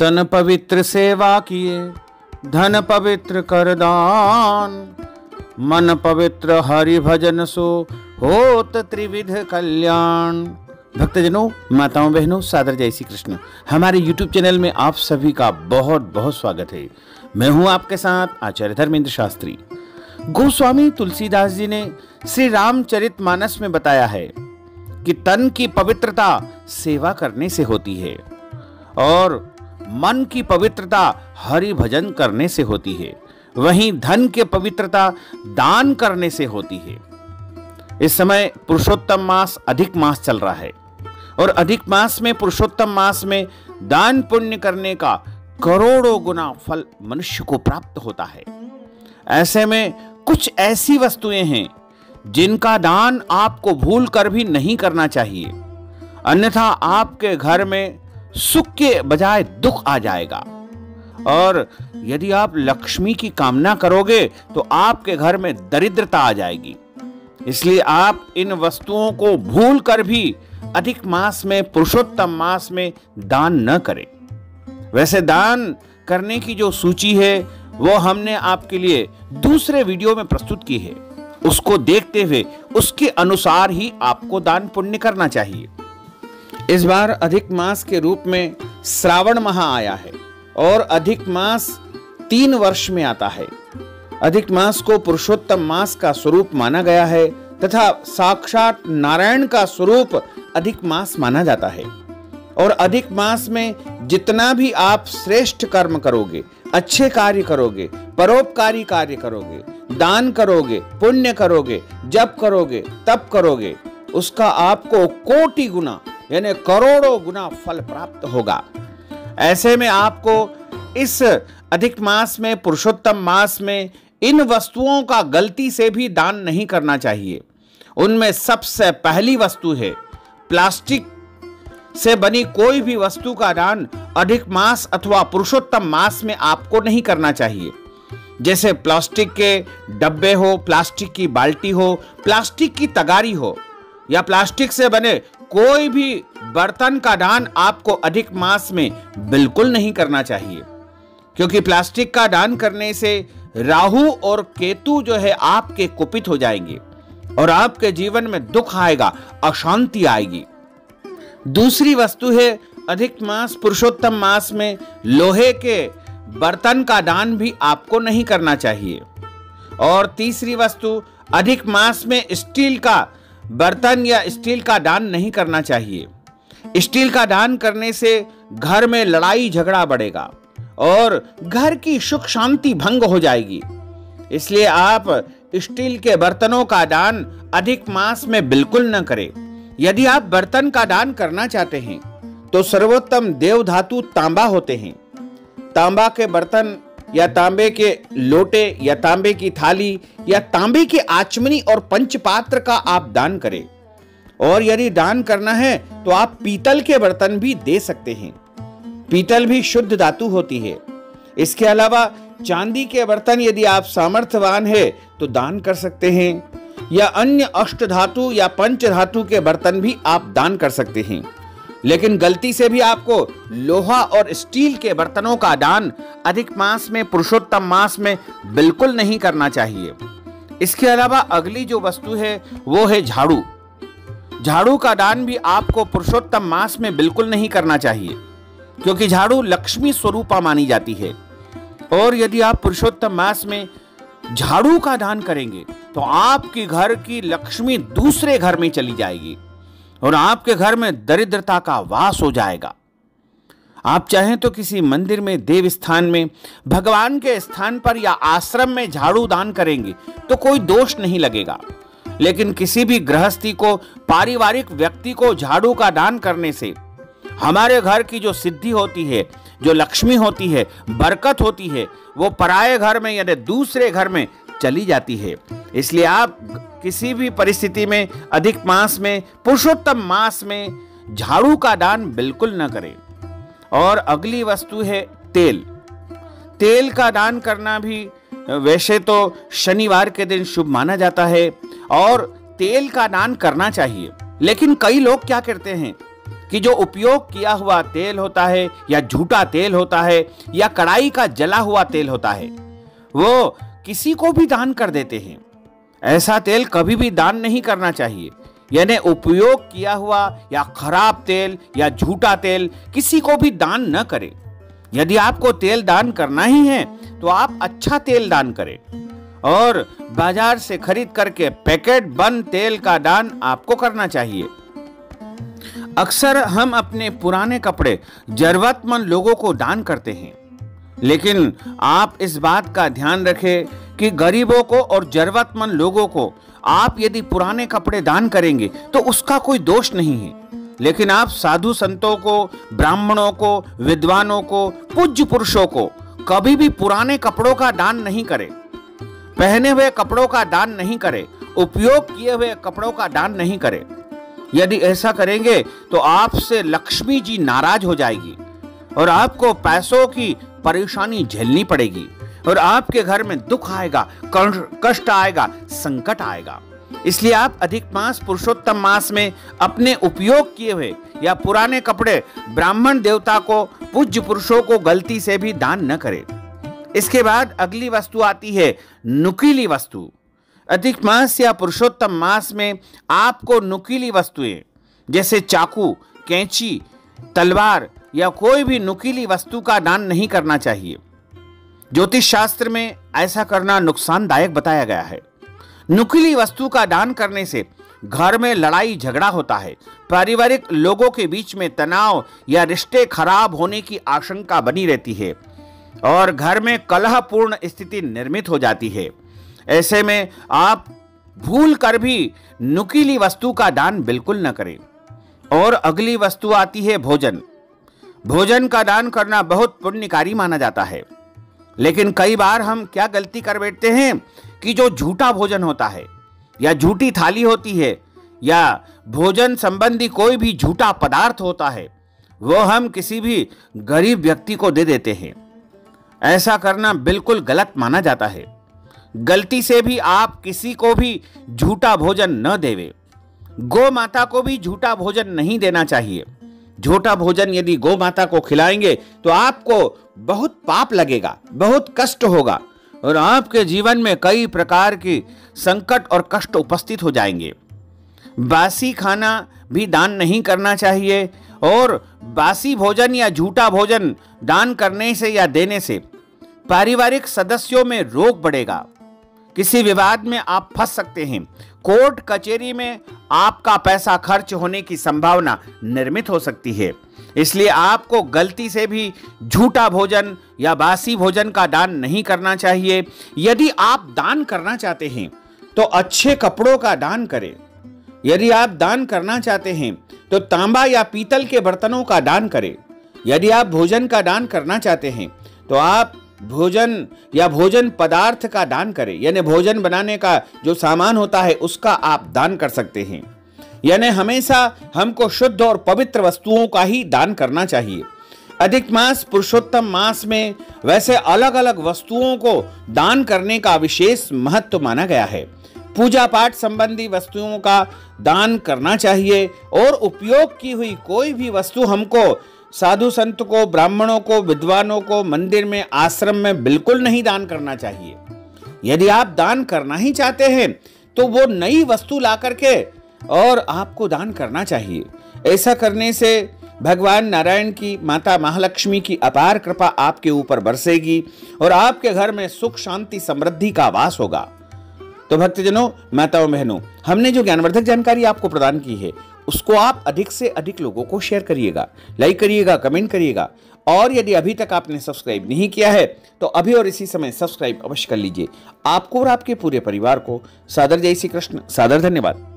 तन पवित्र सेवा किए, धन पवित्र कर दान, मन पवित्र हरि भजन सो होत त्रिविध कल्याण। भक्तजनों, माताओं बहनों, सादर जय श्री कृष्ण। हमारे YouTube चैनल में आप सभी का बहुत बहुत स्वागत है। मैं हूं आपके साथ आचार्य धर्मेंद्र शास्त्री। गोस्वामी तुलसीदास जी ने श्री रामचरितमानस में बताया है कि तन की पवित्रता सेवा करने से होती है और मन की पवित्रता हरि भजन करने से होती है। वहीं धन की पवित्रता दान करने से होती है। इस समय पुरुषोत्तम मास अधिक मास चल रहा है और अधिक मास में पुरुषोत्तम मास में दान पुण्य करने का करोड़ों गुना फल मनुष्य को प्राप्त होता है। ऐसे में कुछ ऐसी वस्तुएं हैं जिनका दान आपको भूल कर भी नहीं करना चाहिए, अन्यथा आपके घर में सुख के बजाय दुख आ जाएगा। और यदि आप लक्ष्मी की कामना करोगे तो आपके घर में दरिद्रता आ जाएगी। इसलिए आप इन वस्तुओं को भूल कर भी अधिक मास में पुरुषोत्तम मास में दान न करें। वैसे दान करने की जो सूची है वो हमने आपके लिए दूसरे वीडियो में प्रस्तुत की है। उसको देखते हुए उसके अनुसार ही आपको दान पुण्य करना चाहिए। इस बार अधिक मास के रूप में श्रावण माह आया है और अधिक मास 3 वर्ष में आता है। अधिक मास को पुरुषोत्तम मास का स्वरूप माना गया है तथा साक्षात नारायण का स्वरूप अधिक मास माना जाता है। और अधिक मास में जितना भी आप श्रेष्ठ कर्म करोगे, अच्छे कार्य करोगे, परोपकारी कार्य करोगे, दान करोगे, पुण्य करोगे, जप करोगे, तप करोगे, उसका आपको कोटि गुना यानी करोड़ों गुना फल प्राप्त होगा। ऐसे में आपको इस अधिक मास में पुरुषोत्तम मास में इन वस्तुओं का गलती से भी दान नहीं करना चाहिए। उनमें सबसे पहली वस्तु है प्लास्टिक से बनी कोई भी वस्तु का दान अधिक मास अथवा पुरुषोत्तम मास में आपको नहीं करना चाहिए। जैसे प्लास्टिक के डब्बे हो, प्लास्टिक की बाल्टी हो, प्लास्टिक की तगारी हो या प्लास्टिक से बने कोई भी बर्तन का दान आपको अधिक मास में बिल्कुल नहीं करना चाहिए, क्योंकि प्लास्टिक का दान करने से राहु और केतु जो है आपके कुपित हो जाएंगे और आपके जीवन में दुख आएगा, अशांति आएगी। दूसरी वस्तु है अधिक मास पुरुषोत्तम मास में लोहे के बर्तन का दान भी आपको नहीं करना चाहिए। और तीसरी वस्तु अधिक मास में स्टील का बर्तन या स्टील का दान नहीं करना चाहिए। स्टील का दान करने से घर में लड़ाई झगड़ा बढ़ेगा और घर की सुख शांति भंग हो जाएगी। इसलिए आप स्टील के बर्तनों का दान अधिक मास में बिल्कुल न करें। यदि आप बर्तन का दान करना चाहते हैं तो सर्वोत्तम देव धातु तांबा होते हैं। तांबा के बर्तन या तांबे के लोटे या तांबे की थाली या तांबे की आचमनी और पंचपात्र का आप दान करें। और यदि दान करना है तो आप पीतल के बर्तन भी दे सकते हैं। पीतल भी शुद्ध धातु होती है। इसके अलावा चांदी के बर्तन यदि आप सामर्थ्यवान है तो दान कर सकते हैं, या अन्य अष्ट धातु या पंच धातु के बर्तन भी आप दान कर सकते हैं। लेकिन गलती से भी आपको लोहा और स्टील के बर्तनों का दान अधिक मास में पुरुषोत्तम मास में बिल्कुल नहीं करना चाहिए। इसके अलावा अगली जो वस्तु है वो है झाड़ू। झाड़ू का दान भी आपको पुरुषोत्तम मास में बिल्कुल नहीं करना चाहिए, क्योंकि झाड़ू लक्ष्मी स्वरूपा मानी जाती है। और यदि आप पुरुषोत्तम मास में झाड़ू का दान करेंगे तो आपकी घर की लक्ष्मी दूसरे घर में चली जाएगी और आपके घर में दरिद्रता का वास हो जाएगा। आप चाहें तो किसी मंदिर में, देव स्थान में, भगवान के स्थान पर या आश्रम में झाड़ू दान करेंगे तो कोई दोष नहीं लगेगा। लेकिन किसी भी गृहस्थी को, पारिवारिक व्यक्ति को झाड़ू का दान करने से हमारे घर की जो सिद्धि होती है, जो लक्ष्मी होती है, बरकत होती है, वो पराये घर में यानी दूसरे घर में चली जाती है। इसलिए आप किसी भी परिस्थिति में अधिक मास में, पुरुषोत्तम मास में झाड़ू का दान बिल्कुल न करें। और अगली वस्तु है तेल। तेल का दान करना भी वैसे तो शनिवार के दिन शुभ माना जाता है और तेल का दान करना चाहिए। लेकिन कई लोग क्या करते हैं कि जो उपयोग किया हुआ तेल होता है या झूठा तेल होता है या कढ़ाई का जला हुआ तेल होता है, वो किसी को भी दान कर देते हैं। ऐसा तेल कभी भी दान नहीं करना चाहिए। यानी उपयोग किया हुआ या खराब तेल या झूठा तेल किसी को भी दान न करें। यदि आपको तेल दान करना ही है तो आप अच्छा तेल दान करें, और बाजार से खरीद करके पैकेट बंद तेल का दान आपको करना चाहिए। अक्सर हम अपने पुराने कपड़े जरूरतमंद लोगों को दान करते हैं, लेकिन आप इस बात का ध्यान रखें कि गरीबों को और जरूरतमंद लोगों को आप यदि पुराने कपड़े दान करेंगे तो उसका कोई दोष नहीं है, लेकिन आप साधु संतों को, ब्राह्मणों को, विद्वानों को, पूज्य पुरुषों को कभी भी पुराने कपड़ों का दान नहीं करें, पहने हुए कपड़ों का दान नहीं करें, उपयोग किए हुए कपड़ों का दान नहीं करें। यदि ऐसा करेंगे तो आपसे लक्ष्मी जी नाराज हो जाएगी और आपको पैसों की परेशानी झेलनी पड़ेगी और आपके घर में दुख आएगा, कष्ट आएगा, संकट आएगा। इसलिए आप अधिक मास, पुरुषोत्तम मास में अपने उपयोग किए हुए या पुराने कपड़े ब्राह्मण देवता को, पूज्य पुरुषों को गलती से भी दान न करें। इसके बाद अगली वस्तु आती है नुकीली वस्तु। अधिक मास या पुरुषोत्तम मास में आपको नुकीली वस्तुएं जैसे चाकू, कैंची, तलवार या कोई भी नुकीली वस्तु का दान नहीं करना चाहिए। ज्योतिष शास्त्र में ऐसा करना नुकसानदायक बताया गया है। नुकीली वस्तु का दान करने से घर में लड़ाई झगड़ा होता है, पारिवारिक लोगों के बीच में तनाव या रिश्ते खराब होने की आशंका बनी रहती है और घर में कलहपूर्ण स्थिति निर्मित हो जाती है। ऐसे में आप भूल कर भी नुकीली वस्तु का दान बिल्कुल न करें। और अगली वस्तु आती है भोजन। भोजन का दान करना बहुत पुण्यकारी माना जाता है, लेकिन कई बार हम क्या गलती कर बैठते हैं कि जो झूठा भोजन होता है या झूठी थाली होती है या भोजन संबंधी कोई भी झूठा पदार्थ होता है, वो हम किसी भी गरीब व्यक्ति को दे देते हैं। ऐसा करना बिल्कुल गलत माना जाता है। गलती से भी आप किसी को भी झूठा भोजन न देवे। गौ माता को भी झूठा भोजन नहीं देना चाहिए। झूठा भोजन यदि गौ माता को खिलाएंगे तो आपको बहुत पाप लगेगा, बहुत कष्ट होगा और आपके जीवन में कई प्रकार की संकट और कष्ट उपस्थित हो जाएंगे। बासी खाना भी दान नहीं करना चाहिए और बासी भोजन या झूठा भोजन दान करने से या देने से पारिवारिक सदस्यों में रोग बढ़ेगा, किसी विवाद में आप फंस सकते हैं, कोर्ट कचहरी में आपका पैसा खर्च होने की संभावना निर्मित हो सकती है। इसलिए आपको गलती से भी झूठा भोजन या बासी भोजन का दान नहीं करना चाहिए। यदि आप दान करना चाहते हैं तो अच्छे कपड़ों का दान करें। यदि आप दान करना चाहते हैं तो तांबा या पीतल के बर्तनों का दान करें। यदि आप भोजन का दान करना चाहते हैं तो आप भोजन या भोजन पदार्थ का दान करें, यानी भोजन बनाने का जो सामान होता है उसका आप दान कर सकते हैं। यानी हमेशा हमको शुद्ध और पवित्र वस्तुओं का ही दान करना चाहिए। अधिक मास, पुरुषोत्तम मास में वैसे अलग अलग वस्तुओं को दान करने का विशेष महत्व माना गया है। पूजा पाठ संबंधी वस्तुओं का दान करना चाहिए और उपयोग की हुई कोई भी वस्तु हमको साधु संत को, ब्राह्मणों को, विद्वानों को, मंदिर में, आश्रम में बिल्कुल नहीं दान करना चाहिए। यदि आप दान करना ही चाहते हैं तो वो नई वस्तु ला करके और आपको दान करना चाहिए। ऐसा करने से भगवान नारायण की, माता महालक्ष्मी की अपार कृपा आपके ऊपर बरसेगी और आपके घर में सुख, शांति, समृद्धि का वास होगा। तो भक्तजनों, माताओं, बहनों, हमने जो ज्ञानवर्धक जानकारी आपको प्रदान की है उसको आप अधिक से अधिक लोगों को शेयर करिएगा, लाइक करिएगा, कमेंट करिएगा और यदि अभी तक आपने सब्सक्राइब नहीं किया है तो अभी और इसी समय सब्सक्राइब अवश्य कर लीजिए। आपको और आपके पूरे परिवार को सादर जय श्री कृष्ण, सादर धन्यवाद।